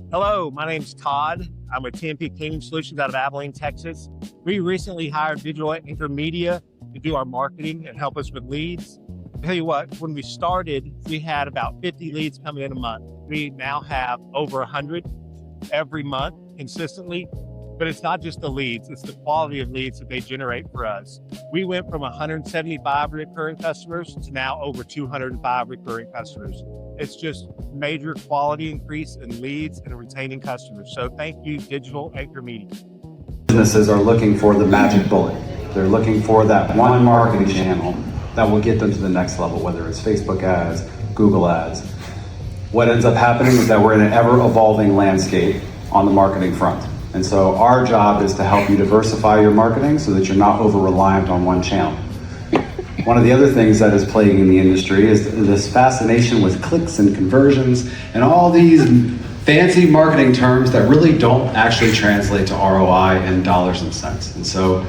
Hello, my name's Todd. I'm with TnP Cleaning Solutions out of Abilene, Texas. We recently hired digital intermedia to do our marketing and help us with leads. I'll tell you what, when we started, we had about 50 leads coming in a month. We now have over 100 every month consistently, but it's not just the leads, it's the quality of leads that they generate for us. We went from 175 recurring customers to now over 205 recurring customers. It's just major quality increase in leads and retaining customers. So thank you, Digital Anchor Media. Businesses are looking for the magic bullet. They're looking for that one marketing channel that will get them to the next level, whether it's Facebook ads, Google ads. What ends up happening is that we're in an ever-evolving landscape on the marketing front. And so our job is to help you diversify your marketing so that you're not over-reliant on one channel. One of the other things that is plaguing the industry is this fascination with clicks and conversions and all these fancy marketing terms that really don't actually translate to ROI and dollars and cents. And so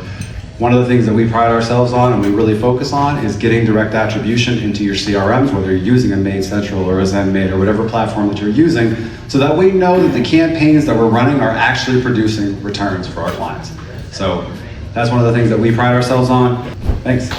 one of the things that we pride ourselves on and we really focus on is getting direct attribution into your CRMs, whether you're using a Made Central or a ZenMaid or whatever platform that you're using, so that we know that the campaigns that we're running are actually producing returns for our clients. So that's one of the things that we pride ourselves on. Thanks.